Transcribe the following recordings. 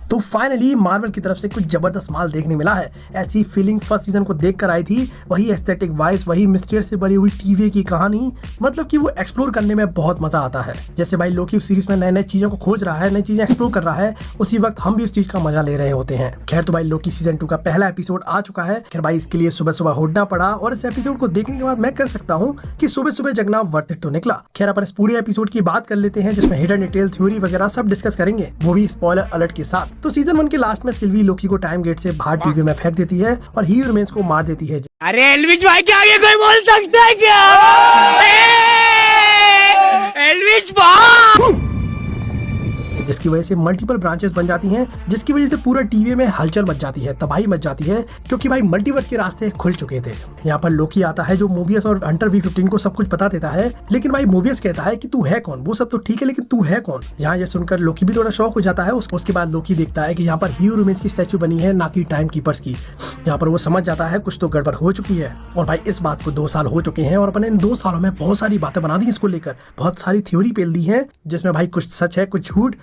तो finally Marvel की तरफ से कुछ जबरदस्त माल देखने मिला है। ऐसी फीलिंग फर्स्ट सीजन को देखकर आई थी, वही एस्थेटिक वाइज, वही मिस्टीरियस से भरी हुई टीवी की कहानी, मतलब कि वो एक्सप्लोर करने में बहुत मजा आता है। जैसे भाई लोकी उस सीरीज में नए नए चीजों को खोज रहा है, नई चीजें एक्सप्लोर कर रहा है, उसी वक्त हम भी उस चीज का मजा ले रहे होते हैं। खैर तो भाई लोकी सीजन 2 का पहला एपिसोड आ चुका है। खैर भाई इसके लिए सुबह सुबह उठना पड़ा और इस एपिसोड को देखने के बाद मैं कह सकता हूँ कि सुबह सुबह जगना वर्थ इट तो निकला। खैर अपन इस पूरे एपिसोड की बात कर लेते हैं, जिसमें हिडन डिटेल, थ्योरी वगैरह सब डिस्कस करेंगे, वो भी स्पॉइलर अलर्ट के साथ। तो सीजन 1 के लास्ट में सिल्वी लोकी को टाइम गेट से बाहर टीवी में फेंक देती है और ही रिमेन्स को मार देती है। अरे एल्विश भाई के आगे कोई बोल सकता है क्या? एल्विश भाई! जिसकी वजह से मल्टीपल ब्रांचेस बन जाती हैं, जिसकी वजह से पूरा टीवी में हलचल मच जाती है, तबाही मच जाती है, क्योंकि भाई मल्टीवर्स के रास्ते खुल चुके थे। यहाँ पर लोकी आता है जो मोबियस और हंटर V15 को सब कुछ बता देता है, लेकिन भाई मोबियस कहता है कि तू है कौन? वो सब तो ठीक है, लेकिन तू है कौन? यहाँ ये सुनकर लोकी भी थोड़ा शॉक हो जाता है। उसके बाद लोकी देखता है कि यहाँ पर हीरो रिमेन्स की स्टैचू बनी है, ना कि टाइम कीपर्स की। यहाँ पर वो समझ जाता है कुछ तो गड़बड़ हो चुकी है। और भाई इस बात को 2 साल हो चुके हैं और अपने इन 2 सालों में बहुत सारी बातें बना दी इसको लेकर, बहुत सारी थ्योरी पेल दी है, जिसमें भाई कुछ सच है कुछ झूठ,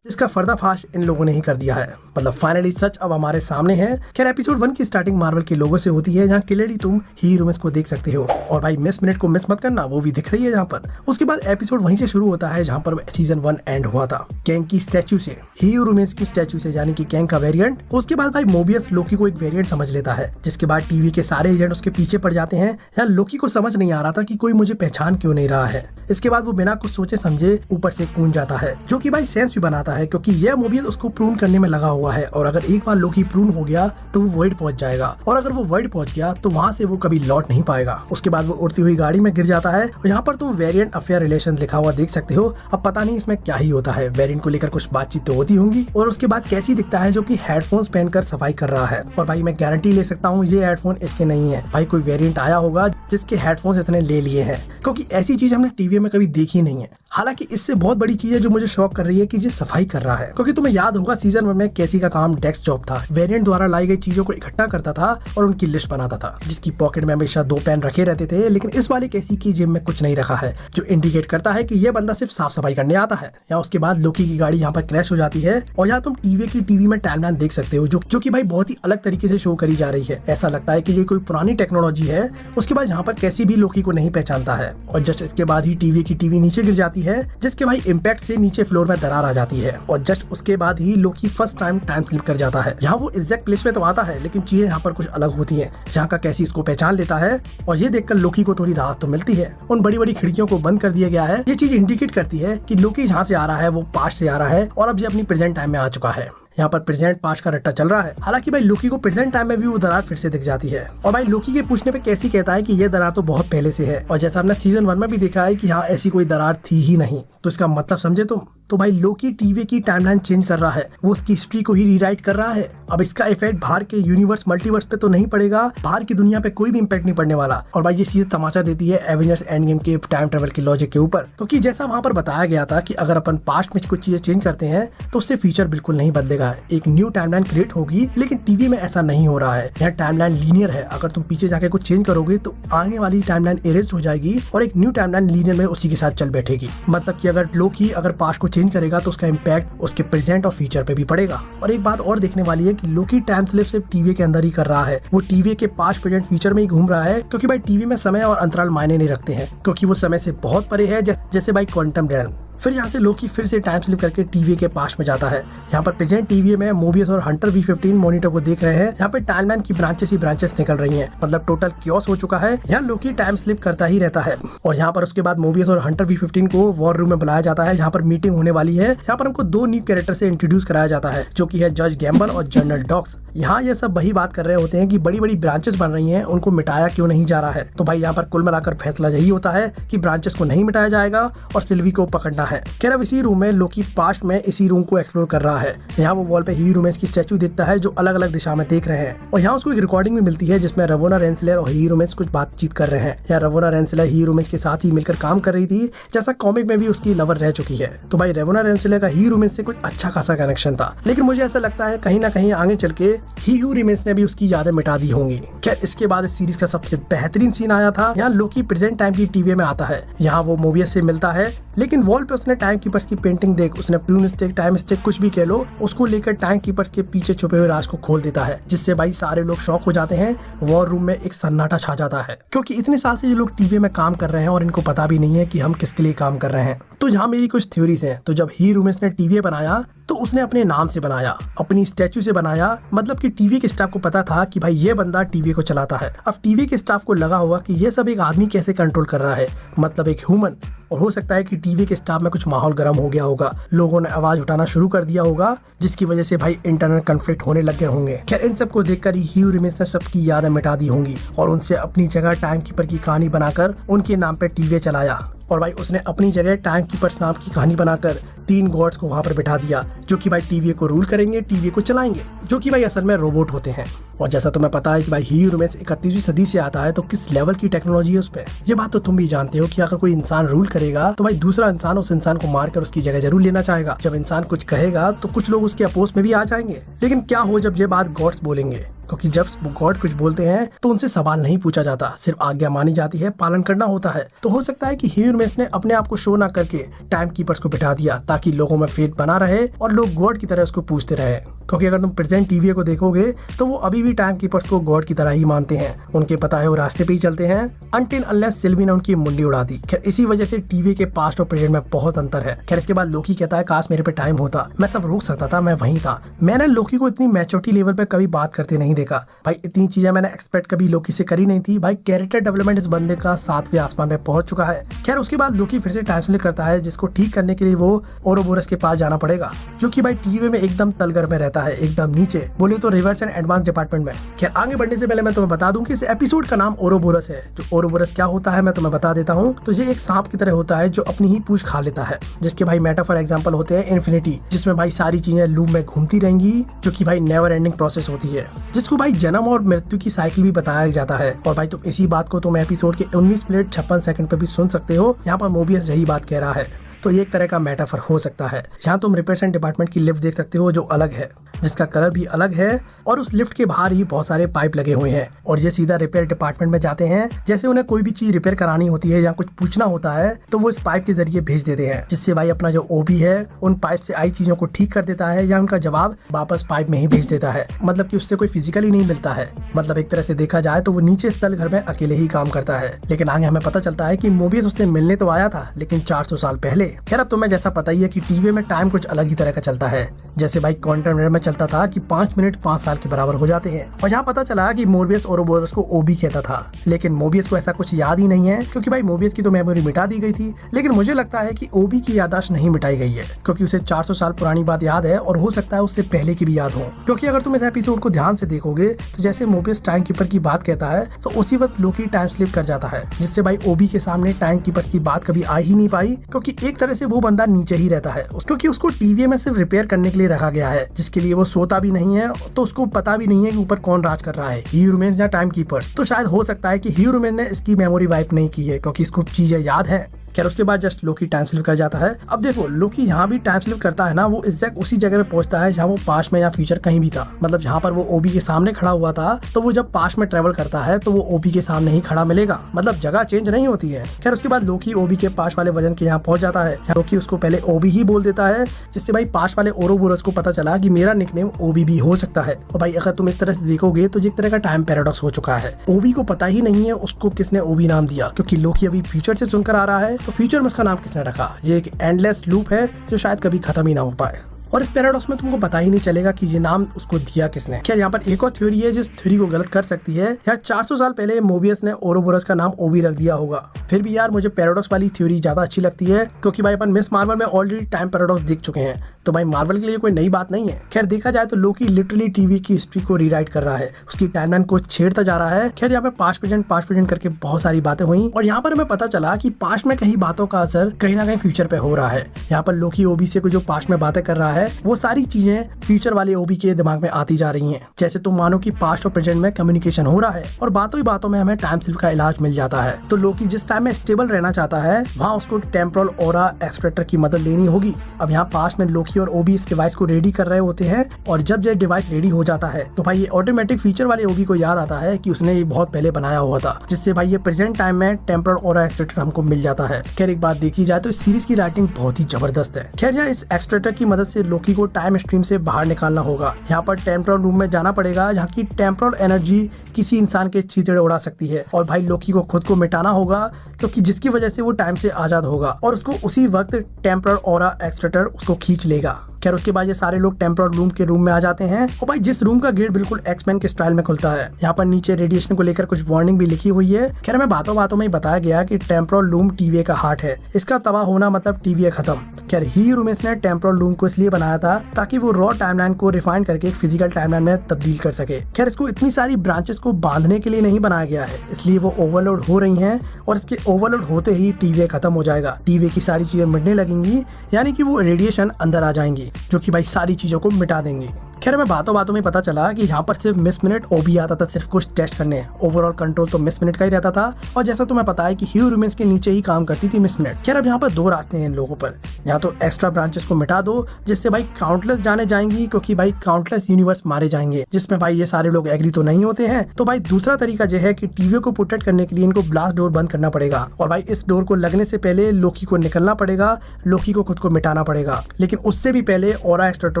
जिसका पर्दाफाश इन लोगों ने ही कर दिया है। मतलब फाइनली सच अब हमारे सामने है। खैर एपिसोड 1 की स्टार्टिंग मार्वल के लोगों से होती है, जहाँ क्लियरली तुम ही रिमेन्स को देख सकते हो। और भाई मिस मिनट को मिस मत करना, वो भी दिख रही है यहाँ पर। उसके बाद एपिसोड वहीं से शुरू होता है जहाँ पर सीजन 1 एंड हुआ था, कैंग की स्टैचू से, ही रिमेन्स की स्टैचू से, यानी कि कैंग का वेरिएंट। उसके बाद भाई मोबियस लोकी को एक वेरिएंट समझ लेता है, जिसके बाद टीवी के सारे एजेंट उसके पीछे पड़ जाते हैं। यहाँ लोकी को समझ नहीं आ रहा था कि कोई मुझे पहचान क्यों नहीं रहा है। इसके बाद वो बिना कुछ सोचे समझे ऊपर से कूद जाता है, जो कि भाई सेंस भी बनाता है, क्योंकि यह मोबियस उसको प्रून करने में लगा हुआ है। और अगर एक बार लोकी प्रून हो गया तो वो वर्ल्ड पहुंच जाएगा, और अगर वो वर्ल्ड पहुंच गया तो वहां से वो कभी लौट नहीं पाएगा। उसके बाद वो उड़ती हुई गाड़ी में गिर जाता है और यहाँ पर तुम वेरिएंट अफेयर रिलेशन लिखा हुआ देख सकते हो। अब पता नहीं इसमें क्या ही होता है, वेरिएंट को लेकर कुछ बातचीत तो होती होंगी। और उसके बाद कैसी दिखता है जो कि हेडफोन्स पहनकर सफाई कर रहा है। और भाई मैं गारंटी ले सकता हूँ ये हेडफोन इसके नहीं है, भाई कोई वेरिएंट आया होगा जिसके हेडफोन्स इसने ले लिए हैं, क्योंकि ऐसी चीज हमने टीवी में कभी देखी नहीं है। हालांकि इससे बहुत बड़ी चीज है जो मुझे शॉक कर रही है कि ये सफाई कर रहा है, क्योंकि तुम्हें याद होगा सीजन 1 में कैसी का काम डेस्क जॉब था, वेरिएंट द्वारा लाई गई चीजों को इकट्ठा करता था और उनकी लिस्ट बनाता था, जिसकी पॉकेट में हमेशा 2 पेन रखे रहते थे। लेकिन इस वाले कैसी की जेब में कुछ नहीं रखा है, जो इंडिकेट करता है कि यह बंदा सिर्फ साफ सफाई करने आता है। या उसके बाद लोकी की गाड़ी यहाँ पर क्रैश हो जाती है और यहाँ तुम टीवी में टाइमलाइन देख सकते हो, जो कि भाई बहुत ही अलग तरीके से शो करी जा रही है। ऐसा लगता है कि ये कोई पुरानी टेक्नोलॉजी है। उसके बाद यहाँ पर कैसी भी लोकी को नहीं पहचानता है, और जस्ट इसके बाद ही टीवी नीचे गिर जाती है, जिसके भाई इम्पैक्ट से नीचे फ्लोर में दरार आ जाती है। और जस्ट उसके बाद ही लोकी फर्स्ट टाइम स्लिप कर जाता है। जहाँ वो एग्जैक्ट प्लेस में तो आता है, लेकिन चीजें यहाँ पर कुछ अलग होती हैं, जहाँ का कैसी इसको पहचान लेता है। और ये देखकर लोकी को थोड़ी राहत तो मिलती है। उन बड़ी बड़ी खिड़कियों को बंद कर दिया गया है। ये चीज इंडिकेट करती है कि लोकी जहाँ से आ रहा है वो पास्ट से आ रहा है, और अब ये अपनी प्रेजेंट टाइम में आ चुका है। यहाँ पर प्रेजेंट पास्ट का रट्टा चल रहा है। हालांकि भाई लोकी को प्रेजेंट टाइम में भी वो दरार फिर से दिख जाती है। और भाई लोकी के पूछने पे कैसी कहता है कि ये दरार तो बहुत पहले से है, और जैसा हमने सीजन 1 में भी देखा है कि यहाँ ऐसी कोई दरार थी ही नहीं। तो इसका मतलब समझे तुम? तो भाई लोकी टीवी की टाइमलाइन चेंज कर रहा है, वो उसकी हिस्ट्री को ही रीराइट कर रहा है। अब इसका इफेक्ट बाहर के यूनिवर्स मल्टीवर्स पे तो नहीं पड़ेगा, बाहर की दुनिया पे कोई भी इम्पैक्ट नहीं पड़ने वाला। और भाई ये सीधे तमाचा देती है एवेंजर्स एंड गेम के टाइम ट्रेवल के लॉजिक के ऊपर, क्योंकि जैसा वहाँ पर बताया गया था कि अगर अपन पास्ट में कुछ चीजें चेंज करते हैं तो उससे फ्यूचर बिल्कुल नहीं बदलेगा, एक न्यू टाइमलाइन क्रिएट होगी। लेकिन टीवी में ऐसा नहीं हो रहा है, यहाँ टाइमलाइन लीनियर है। अगर तुम पीछे जाके कुछ चेंज करोगे तो आगे वाली टाइमलाइन इरेज हो जाएगी और एक न्यू टाइमलाइन लीनियर में उसी के साथ चल बैठेगी। मतलब कि अगर लोकी अगर पास्ट को चेंज करेगा तो उसका इम्पैक्ट उसके प्रेजेंट और फ्यूचर पे भी पड़ेगा। और एक बात और देखने वाली है कि लोकी टाइम स्लिप सिर्फ टीवी के अंदर ही कर रहा है, वो टीवी के पास्ट प्रेजेंट फ्यूचर में ही घूम रहा है, क्योंकि भाई टीवी में समय और अंतराल मायने नहीं रखते हैं, क्योंकि वो समय से बहुत परे है, जैसे भाई क्वांटम रेल्म। फिर यहाँ से लोकी फिर से टाइम स्लिप करके टीवी के पास में जाता है। यहाँ पर प्रेजेंट टीवी में मोबियस और हंटर V15 मॉनिटर को देख रहे हैं। यहाँ पे टाइमलाइन की ब्रांचेस ही ब्रांचेस निकल रही हैं, मतलब टोटल क्योस हो चुका है। यहाँ लोकी टाइम स्लिप करता ही रहता है। और यहाँ पर उसके बाद मोबियस और हंटर V15 को वॉर रूम में बुलाया जाता है, जहाँ पर मीटिंग होने वाली है। यहाँ पर हमको 2 न्यू कैरेक्टर से इंट्रोड्यूस कराया जाता है, जो की है जज गैम्बल और जनरल डॉक्स। यहाँ ये सब वही बात कर रहे होते हैं कि बड़ी बड़ी ब्रांचेस बन रही हैं, उनको मिटाया क्यों नहीं जा रहा है। तो भाई यहाँ पर कुल मिलाकर फैसला यही होता है कि ब्रांचेस को नहीं मिटाया जाएगा और सिल्वी को पकड़ना है। खैर अब इसी रूम में लोकी पास्ट में इसी रूम को एक्सप्लोर कर रहा है। यहाँ वो वॉल पे ही रिमेन्स की स्टैचू देखता है, जो अलग अलग दिशा में देख रहे हैं। और यहाँ उसको एक रिकॉर्डिंग भी मिलती है, जिसमें रवोना रेंसलर और ही रिमेन्स कुछ बातचीत कर रहे हैं। यहाँ रवोना रेंसलर ही रिमेन्स के साथ ही मिलकर काम कर रही थी, जैसा कॉमिक में भी उसकी लवर रह चुकी है। तो भाई रवोना रेंसलर का ही रिमेन्स से कुछ अच्छा खासा कनेक्शन था, लेकिन मुझे ऐसा लगता है कहीं ना कहीं आगे चल के ही रिमेन्स ने भी उसकी यादें मिटा दी होंगी। खैर इसके बाद इस सीरीज का सबसे बेहतरीन सीन आया था। यहाँ लोकी प्रेजेंट टाइम की टीवी में आता है। यहाँ वो मोबियस से मिलता है, लेकिन वॉल पे उसने टाइम कीपर्स की पेंटिंग देख, उसने प्रून स्टिक, टाइम स्टिक कुछ भी कह लो, उसको लेकर टाइम कीपर्स के पीछे छुपे हुए राज को खोल देता है, जिससे भाई सारे लोग शॉक हो जाते हैं। वॉर रूम में एक सन्नाटा छा जाता है, क्योंकि इतने साल से ये लोग टीवी में काम कर रहे हैं और इनको पता भी नहीं है कि हम किसके लिए काम कर रहे हैं। तो जहाँ मेरी कुछ थ्योरीज हैं, तो जब ही रूमेस ने टीवी बनाया तो उसने अपने नाम से बनाया, अपनी स्टैचू से बनाया, मतलब कि टीवी के स्टाफ को पता था कि भाई ये बंदा टीवी को चलाता है। अब टीवी के स्टाफ को लगा होगा कि ये सब एक आदमी कैसे कंट्रोल कर रहा है, मतलब एक ह्यूमन। और हो सकता है कि टीवी के स्टाफ में कुछ माहौल गर्म हो गया होगा, लोगों ने आवाज उठाना शुरू कर दिया होगा, जिसकी वजह से भाई इंटरनल कन्फ्लिक्ट होने लग गए होंगे। खैर इन सबको देखकर ही रूमेस ने सबकी यादें मिटा दी होंगी और उनसे अपनी जगह टाइम कीपर की कहानी बनाकर उनके नाम पे टीवी चलाया। और भाई उसने अपनी जगह टाइम कीपर्स नाम की कहानी बनाकर 3 गॉड्स को वहां पर बिठा दिया, जो कि भाई टीवी को रूल करेंगे, टीवी को चलाएंगे, जो कि भाई असल में रोबोट होते हैं। और जैसा तुम्हें पता है कि भाई ही रूमेस 31वीं सदी से आता है, तो किस लेवल की टेक्नोलॉजी है उस पे, ये बात तो तुम भी जानते हो कि अगर कोई इंसान रूल करेगा तो भाई दूसरा इंसान उस इंसान को मारकर उसकी जगह जरूर लेना चाहेगा। जब इंसान कुछ कहेगा तो कुछ लोग उसके अपोज में भी आ जाएंगे। लेकिन क्या हो जब ये बात गॉड्स बोलेंगे, क्योंकि जब गॉड कुछ बोलते हैं तो उनसे सवाल नहीं पूछा जाता, सिर्फ आज्ञा मानी जाती है, पालन करना होता है। तो हो सकता है कि ही रूमेस ने अपने आप को शो ना करके टाइम कीपर्स को बिठा दिया, ताकि लोगों में फेथ बना रहे और लोग गॉड की तरह उसको पूछते रहे। क्योंकि अगर तुम प्रेजेंट टीवी को देखोगे तो वो अभी भी टाइम कीपर्स को गॉड की तरह ही मानते हैं, उनके पता है वो रास्ते पे ही चलते हैं, अनटिल अनलेस सिल्वी ने उनकी मुंडी उड़ा दी। खैर इसी वजह से टीवी के पास्ट और प्रेजेंट में बहुत अंतर है। खैर इसके बाद लोकी कहता है काश मेरे पे टाइम होता, मैं सब रोक सकता था, मैं वहीं था। मैंने लोकी को इतनी मैच्योरिटी लेवल पे कभी बात करते नहीं देखा भाई, इतनी चीजें मैंने एक्सपेक्ट कभी लोकी से करी नहीं थी। भाई कैरेक्टर डेवलपमेंट इस बंदे का 7वें आसमान में पहुंच चुका है। खैर उसके बाद लोकी फिर से टाइम स्लिप करता है, जिसको ठीक करने के लिए वो ओरोबोरस के पास जाना पड़ेगा, जो कि भाई टीवी में एकदम तलगर में रहता है, एकदम नीचे, बोले तो रिवर्स एंड एडवांस डिपार्टमेंट में। खैर आगे बढ़ने से पहले मैं तुम्हें बता दूं कि इस एपिसोड का नाम ओरोबोरस है। जो ओरोबोरस क्या होता है मैं तुम्हें बता देता हूँ। तो ये एक सांप की तरह होता है जो अपनी ही पूंछ खा लेता है, जिसके भाई मेटाफर एग्जांपल होते हैं इन्फिनिटी, जिसमें भाई सारी चीजें लूप में घूमती रहेंगी, जो कि भाई नेवर एंडिंग प्रोसेस होती है, जिसको भाई जन्म और मृत्यु की साइकिल भी बताया जाता है। और भाई तुम इसी बात को तुम एपिसोड के 19 मिनट 56 सेकंड पे भी सुन सकते हो। यहाँ पर मोबियस यही बात कह रहा है। तो ये एक तरह का मेटाफर हो सकता है। यहाँ तुम रिपेयर्स एंड डिपार्टमेंट की लिफ्ट देख सकते हो, जो अलग है, जिसका कलर भी अलग है, और उस लिफ्ट के बाहर ही बहुत सारे पाइप लगे हुए हैं और ये सीधा रिपेयर डिपार्टमेंट में जाते हैं। जैसे उन्हें कोई भी चीज रिपेयर करानी होती है या कुछ पूछना होता है तो वो इस पाइप के जरिए भेज देते हैं, जिससे भाई अपना जो ओबी है उन पाइप से आई चीजों को ठीक कर देता है या उनका जवाब वापस पाइप में ही भेज देता है। मतलब कि उससे कोई फिजिकली नहीं मिलता है। मतलब एक तरह से देखा जाए तो वो नीचे स्थल घर में अकेले ही काम करता है। लेकिन आगे हमें पता चलता है कि मोबियस उससे मिलने तो आया था, लेकिन 400 साल पहले। खैर अब तुम्हें जैसा पता ही है कि टीवी में टाइम कुछ अलग ही तरह का चलता है। जैसे भाई क्वांटम में चलता था कि 5 मिनट 5 साल के बराबर हो जाते हैं। और यहाँ पता चला कि मोबियस ओरोबोरस को ओबी कहता था, लेकिन मोबियस को ऐसा कुछ याद ही नहीं है, क्योंकि भाई मोबियस की तो मेमोरी मिटा दी गई थी। लेकिन मुझे लगता है कि ओबी की याददाश्त नहीं मिटाई गई है, क्योंकि उसे 400 साल पुरानी बात याद है, और हो सकता है उससे पहले की भी याद हो। क्योंकि अगर तुम इस एपिसोड को ध्यान से देखोगे तो जैसे मोबियस टाइम कीपर की बात कहता है तो उसी वक्त लोकी टाइम स्लिप कर जाता है, जिससे भाई ओबी के सामने टाइम कीपर की बात कभी आ ही नहीं पाई, क्योंकि एक तरह से वो बंदा नीचे ही रहता है, क्योंकि उसको टीवी में सिर्फ रिपेयर करने के लिए रखा गया है, जिसके लिए वो सोता भी नहीं है, तो उसको पता भी नहीं है कि ऊपर कौन राज कर रहा है, ही रूमेन्स या टाइम कीपर्स। तो शायद हो सकता है कि ही रूमेन ने इसकी मेमोरी वाइप नहीं की है, क्योंकि इसको चीजें याद है। खैर उसके बाद जस्ट लोकी टाइम स्लिप कर जाता है। अब देखो लोकी यहाँ भी टाइम स्लिप करता है ना, वो एग्जैक्ट उसी जगह पे पहुंचता है जहाँ वो पास्ट में या फ्यूचर कहीं भी था। मतलब जहाँ पर वो ओबी के सामने खड़ा हुआ था, तो वो जब पास्ट में ट्रेवल करता है तो वो ओबी के सामने ही खड़ा मिलेगा। मतलब जगह चेंज नहीं होती है। खैर उसके बाद लोकी ओबी के पास्ट वाले वर्जन के यहाँ पहुंच जाता है। लोकी उसको पहले ओबी ही बोल देता है, जिससे भाई पास्ट वाले ओरोबोरस को पता चला कि मेरा निकनेम ओबी भी हो सकता है। और भाई अगर तुम इस तरह से देखोगे तो एक तरह का टाइम पैराडॉक्स हो चुका है। ओबी को पता ही नहीं है उसको किसने ओबी नाम दिया, क्योंकि लोकी अभी फ्यूचर से सुनकर आ रहा है, तो फ्यूचर में उसका नाम किसने रखा। ये एक एंडलेस लूप है जो शायद कभी खत्म ही ना हो पाए, और इस पैराडॉक्स में तुमको पता ही नहीं चलेगा कि ये नाम उसको दिया किसने। खैर यहाँ पर एक और थ्योरी है जिस थ्योरी को गलत कर सकती है। यार 400 साल पहले मोबियस ने ओरोबोरस का नाम ओबी रख दिया होगा। फिर भी यार मुझे पैराडॉक्स वाली थ्योरी ज्यादा अच्छी लगती है, क्योंकि भाई अपन मिस मार्वल में ऑलरेडी टाइम पैराडॉक्स देख चुके हैं, तो भाई मार्वल के लिए कोई नई बात नहीं है। खैर देखा जाए तो लोकी लिटरली टीवी की हिस्ट्री को रीराइट कर रहा है, उसकी टाइमलाइन को छेड़ता जा रहा है। खैर यहाँ पे पास्ट प्रेजेंट करके बहुत सारी बातें हुई, और यहाँ पर हमें पता चला कि पास्ट में कई बातों का असर कहीं ना कहीं फ्यूचर पे हो रहा है। यहाँ पर लोकी ओबी से जो पास्ट में बातें कर रहा है वो सारी चीजें फ्यूचर वाले ओबी के दिमाग में आती जा रही हैं। जैसे तुम मानो कि पास्ट और प्रेजेंट में कम्युनिकेशन हो रहा है, और बातों ही बातों में हमें टाइम स्लिप का इलाज मिल जाता है। तो लोकी जिस टाइम में स्टेबल रहना चाहता है, वहाँ उसको टेम्पोरल ऑरा एक्सट्रैक्टर की मदद लेनी होगी। अब यहाँ पास्ट में लोकी लोकी और ओबी इस डिवाइस को रेडी कर रहे होते हैं और जब ये डिवाइस रेडी हो जाता है तो भाई ये ऑटोमेटिक फीचर वाले ओबी को याद आता है कि उसने ये बहुत पहले बनाया हुआ था, जिससे भाई ये प्रेजेंट टाइम में टेम्पोरल ऑरा एक्सट्रैक्टर हमको मिल जाता है। खैर एक बात देखी जाए तो इस सीरीज की राइटिंग बहुत ही जबरदस्त है। खैर यहाँ इस एक्सट्रैक्टर की मदद से लोकी को टाइम स्ट्रीम से बाहर निकालना होगा। यहाँ पर टेम्पोरल रूम में जाना पड़ेगा जहाँ की टेम्पोरल एनर्जी किसी इंसान के चीथड़े उड़ा सकती है और भाई लोकी को खुद को मिटाना होगा, क्योंकि जिसकी वजह से वो टाइम से आजाद होगा और उसको उसी वक्त टेम्पोरल ऑरा एक्सट्रैक्टर उसको खींच लेगा। खैर उसके बाद ये सारे लोग टेम्पोरल रूम के रूम में आ जाते हैं और भाई जिस रूम का गेट बिल्कुल एक्समैन के स्टाइल में खुलता है। यहाँ पर नीचे रेडिएशन को लेकर कुछ वार्निंग भी लिखी हुई है। खैर हमें बातों बातों में ही बताया गया कि टेम्पोरल रूम टीवीए का हार्ट है, इसका तबाह होना मतलब टीवीए खत्म। खैर ही रूमेस ने टेम्पोरल रूम को इसलिए बनाया था ताकि वो रॉ टाइमलाइन को रिफाइन करके एक फिजिकल टाइमलाइन में तब्दील कर सके। खैर इसको इतनी सारी ब्रांचेस को बांधने के लिए नहीं बनाया गया है, इसलिए वो ओवरलोड हो रही हैं और इसके ओवरलोड होते ही टीवीए खत्म हो जाएगा। टीवीए की सारी चीजें मिटने लगेंगी, यानी कि वो रेडिएशन अंदर आ जाएंगी जो कि भाई सारी चीजों को मिटा देंगी। खैर हमें बातों बातों में पता चला कि यहाँ पर सिर्फ मिस मिनट ओबी आता था सिर्फ कुछ टेस्ट करने, ओवरऑल कंट्रोल तो मिस मिनट का ही रहता था। और जैसा तुम्हें पता है कि ह्यू रूमेंस के नीचे ही काम करती थी मिस मिनट। खैर अब यहाँ पर दो रास्ते हैं इन लोगों पर, या तो एक्स्ट्रा ब्रांचेस को मिटा दो जिससे भाई काउंटलेस जाने जाएंगी, क्योंकि भाई काउंटलेस यूनिवर्स मारे जाएंगे, जिसमें भाई ये सारे लोग एग्री तो नहीं होते हैं। तो भाई दूसरा तरीका यह है कि टीवीओ को प्रोटेक्ट करने के लिए इनको ब्लास्ट डोर बंद करना पड़ेगा और भाई इस डोर को लगने से पहले लोकी को निकलना पड़ेगा, लोकी को खुद को मिटाना पड़ेगा, लेकिन उससे भी पहले ऑरा एक्सट्रैक्टर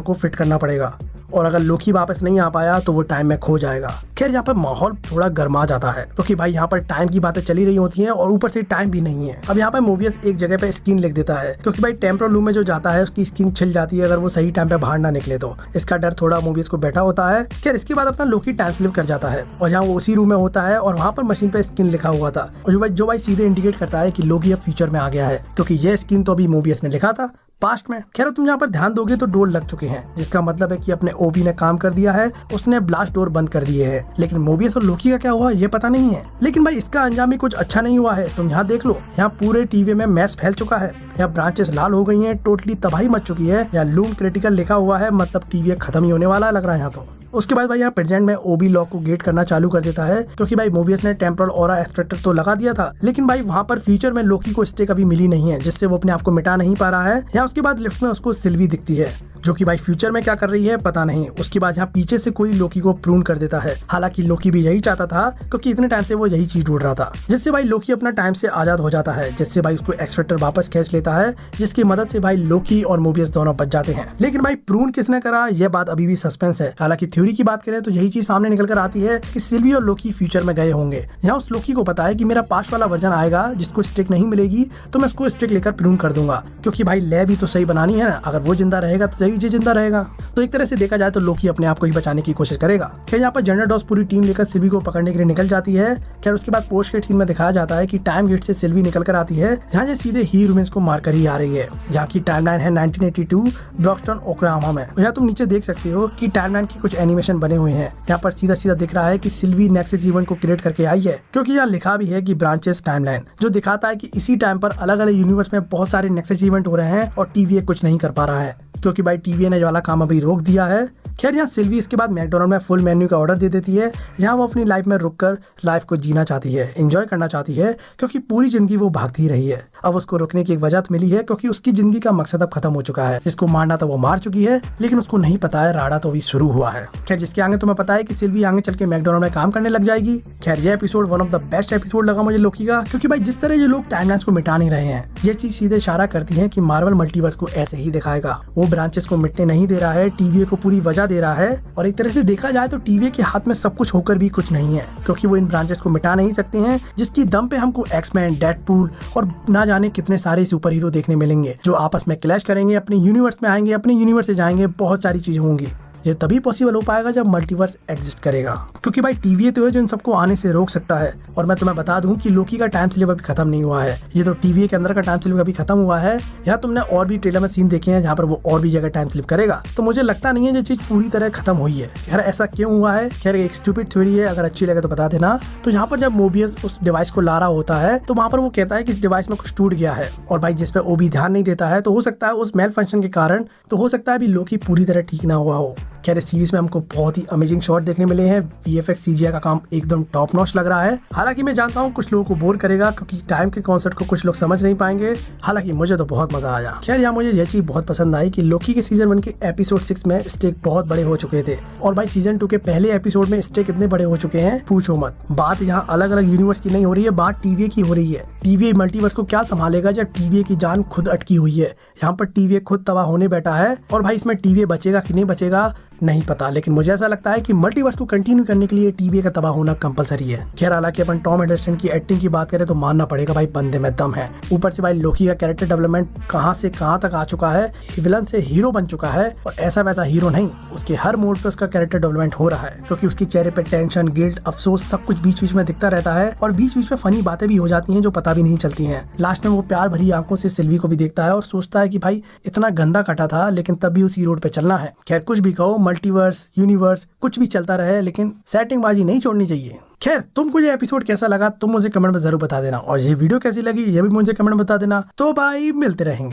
को फिट करना पड़ेगा और अगर लोकी वापस नहीं आ पाया तो वो टाइम में खो जाएगा। खैर यहाँ पर माहौल थोड़ा गर्मा जाता है क्योंकि भाई यहाँ पर टाइम की बातें चली रही होती हैं और ऊपर से टाइम भी नहीं है। अब यहाँ पर मोबियस एक जगह पे स्किन लिख देता है क्योंकि भाई टेम्पोरल रूम में जो जाता है उसकी स्किन छिल जाती है अगर वो सही टाइम पे बाहर ना निकले तो। इसका डर थोड़ा मोबियस को बैठा होता है। खैर इसके बाद अपना लोकी टाइम स्लिप कर जाता है और यहाँ वो उसी रूम में होता है और वहाँ पर मशीन पे स्किन लिखा हुआ था और जो भाई सीधे इंडिकेट करता है कि लोकी अब फ्यूचर में आ गया है, क्योंकि ये स्किन तो अभी मोबियस ने लिखा था पास्ट में। खैर तुम यहाँ पर ध्यान दोगे तो डोर लग चुके हैं, जिसका मतलब है कि अपने ओबी ने काम कर दिया है, उसने ब्लास्ट डोर बंद कर दिए हैं। लेकिन मोबियस और लोकी का क्या हुआ ये पता नहीं है। लेकिन भाई इसका अंजाम भी कुछ अच्छा नहीं हुआ है। तुम यहाँ देख लो, यहाँ पूरे टीवी में मैस फैल चुका है, यहाँ ब्रांचेस लाल हो गई हैं, टोटली तबाही मच चुकी है। यहाँ लूम क्रिटिकल लिखा हुआ है, मतलब टीवी खत्म ही होने वाला लग रहा है यहाँ तो। उसके बाद भाई यहाँ प्रेजेंट में ओबी लॉक को गेट करना चालू कर देता है क्योंकि भाई मोबियस ने टेम्पोरल ऑरा एक्सट्रैक्टर तो लगा दिया था, लेकिन भाई वहाँ पर फ्यूचर में लोकी को स्टेक अभी मिली नहीं है, जिससे वो अपने आप को मिटा नहीं पा रहा है। यहाँ उसके बाद लिफ्ट में उसको सिल्वी दिखती है जो कि भाई फ्यूचर में क्या कर रही है पता नहीं। उसके बाद यहाँ पीछे से कोई लोकी को प्रून कर देता है, हालांकि लोकी भी यही चाहता था क्योंकि इतने टाइम से वो यही चीज ढूंढ रहा था, जिससे भाई लोकी अपना टाइम से आजाद हो जाता है, जिससे भाई उसको एक्सट्रैक्टर वापस खींच लेता है, जिसकी मदद से भाई लोकी और मोबियस दोनों बच जाते हैं। लेकिन भाई प्रून किसने करा यह बात अभी भी सस्पेंस है। हालांकि थ्योरी की बात करें तो यही चीज सामने निकल कर आती है कि सिल्वी और लोकी फ्यूचर में गए होंगे। यहाँ उस लोकी को पता है कि मेरा पास्ट वाला वर्जन आएगा जिसको स्टिक नहीं मिलेगी तो मैं उसको स्टिक लेकर प्रून कर दूंगा, क्योंकि भाई लैब भी तो सही बनानी है ना, अगर वो जिंदा रहेगा तो ये जिंदा रहेगा। तो एक तरह से देखा जाए तो लोकी अपने आप को ही बचाने की कोशिश करेगा। खैर यहाँ पर जनरल डॉस पूरी टीम लेकर सिल्वी को पकड़ने के लिए निकल जाती है। खैर उसके बाद पोस्ट गेट सीन में दिखाया जाता है कि टाइम गेट से सिल्वी निकल कर आती है, जहाँ ये सीधे ही रूमेंस को मारकर ही आ रही है, जहाँ की टाइमलाइन है 1982 ब्रॉक्सटन ओक्लाहोमा में। यहाँ तुम नीचे देख सकते हो कि टाइमलाइन की कुछ एनिमेशन बने हुए हैं। यहाँ पर सीधा सीधा दिख रहा है कि सिल्वी नेक्सस इवेंट को क्रिएट करके आई है, क्योंकि यहाँ लिखा भी है कि ब्रांचेस टाइमलाइन, जो दिखाता है कि इसी टाइम पर अलग अलग यूनिवर्स में बहुत सारे नेक्सस इवेंट हो रहे हैं और टीवीए कुछ नहीं कर पा रहा है, क्योंकि भाई टीवीए ने वाला काम अभी रोक दिया है। खैर यहाँ सिल्वी इसके बाद मैकडोनल्ड में फुल मेन्यू का ऑर्डर दे देती है। यहाँ वो अपनी लाइफ में रुककर लाइफ को जीना चाहती है, एंजॉय करना चाहती है, क्योंकि पूरी जिंदगी वो भागती रही है। अब उसको रुकने की एक वजह मिली है क्योंकि उसकी जिंदगी का मकसद अब खत्म हो चुका है। जिसको मारना था वो मार चुकी है, लेकिन उसको नहीं पता है राडा तो अभी शुरू हुआ है। खैर जिसके आगे तुम्हें पता है कि सिल्वी आगे चल के मैकडोनल्ड में काम करने लग जाएगी। खैर ये episode one of the best episode लगा मुझे लोकी का, क्योंकि भाई जिस तरह ये लोग टाइमलाइंस को मिटा नहीं रहे हैं, ये चीज सीधे इशारा करती है कि मार्वल मल्टीवर्स को ऐसे ही दिखाएगा। वो ब्रांचेस को मिटने नहीं दे रहा है, टीवीए को पूरी वजह दे रहा है। और एक तरह से देखा जाए तो टीवीए के हाथ में सब कुछ होकर भी कुछ नहीं है, क्योंकि वो इन ब्रांचेस को मिटा नहीं सकते हैं, जिसकी दम पे हमको एक्समैन, डेडपूल और ना जाने कितने सारे सुपर हीरो देखने मिलेंगे जो आपस में क्लैश करेंगे, अपने यूनिवर्स में आएंगे, अपने यूनिवर्स से जाएंगे, बहुत सारी चीजें होंगी। ये तभी पॉसिबल हो पाएगा जब मल्टीवर्स एग्जिस्ट करेगा, क्योंकि भाई टीवीए तो है जो इन सबको आने से रोक सकता है। और मैं तुम्हें बता दूं कि लोकी का टाइम स्लिप अभी खत्म नहीं हुआ है, ये तो टीवीए के अंदर का टाइम स्लिप अभी खत्म हुआ है। यहाँ तुमने और भी ट्रेलर में सीन देखे हैं जहाँ पर वो और भी जगह टाइम स्लिप करेगा, तो मुझे लगता नहीं है ये चीज पूरी तरह खत्म हुई है। यार ऐसा क्यों हुआ है? खैर एक स्टूपिड थ्योरी है, अगर अच्छी लगे तो बता देना। तो यहाँ पर जब मोबियस उस डिवाइस को ला रहा होता है तो वहाँ पर वो कहता है कि इस डिवाइस में कुछ टूट गया है, और भाई जिस पे ओबी ध्यान नहीं देता है, तो हो सकता है उस मेल फंक्शन के कारण, तो हो सकता है अभी लोकी पूरी तरह ठीक ना हुआ हो। खैर इस सीरीज में हमको बहुत ही अमेजिंग शॉट देखने मिले हैं। VFX CGI का काम एकदम टॉप नॉच लग रहा है। हालांकि मैं जानता हूँ कुछ लोगों को बोर करेगा क्योंकि टाइम के कॉन्सेप्ट को कुछ लोग समझ नहीं पाएंगे। हालांकि मुझे तो बहुत मजा आया। खैर यहाँ मुझे यह चीज बहुत पसंद आई कि लोकी के सीजन 1 के एपिसोड 6 में स्टेक बहुत बड़े हो चुके थे और भाई सीजन 2 के पहले एपिसोड में स्टेक इतने बड़े हो चुके हैं पूछो मत। बात यहाँ अलग अलग यूनिवर्स की नहीं हो रही है, बात TVA की हो रही है। TVA मल्टीवर्स को क्या संभालेगा जब TVA की जान खुद अटकी हुई है। यहाँ पर TVA खुद तबाह होने बैठा है और भाई इसमें TVA बचेगा कि नहीं बचेगा नहीं पता, लेकिन मुझे ऐसा लगता है कि मल्टीवर्स को कंटिन्यू करने के लिए TVA का तबाह होना कंपलसरी है। खैर हालांकि अपन टॉम हिडलस्टन की एक्टिंग की बात करें तो मानना पड़ेगा भाई बंदे में दम है। ऊपर से भाई लोकी का कैरेक्टर डेवलपमेंट कहां से कहां तक आ चुका है, विलन से हीरो बन चुका है और ऐसा वैसा हीरो नहीं, उसके हर मोड पे उसका कैरेक्टर डेवलपमेंट हो रहा है क्योंकि उसके चेहरे पे टेंशन, गिल्ट, अफसोस सब कुछ बीच बीच में दिखता रहता है और बीच बीच में फनी बातें भी हो जाती हैं जो पता भी नहीं चलती हैं। लास्ट में वो प्यार भरी आंखों से सिल्वी को भी देखता है और सोचता है कि भाई इतना गंदा कटा था लेकिन तब भी उसी रोड पे चलना है। खैर कुछ भी कहो, मल्टीवर्स यूनिवर्स कुछ भी चलता रहे लेकिन सेटिंगबाजी नहीं छोड़नी चाहिए। खैर तुमको ये एपिसोड कैसा लगा तुम मुझे कमेंट में जरूर बता देना और ये वीडियो कैसी लगी ये भी मुझे कमेंट में बता देना। तो भाई मिलते रहेंगे।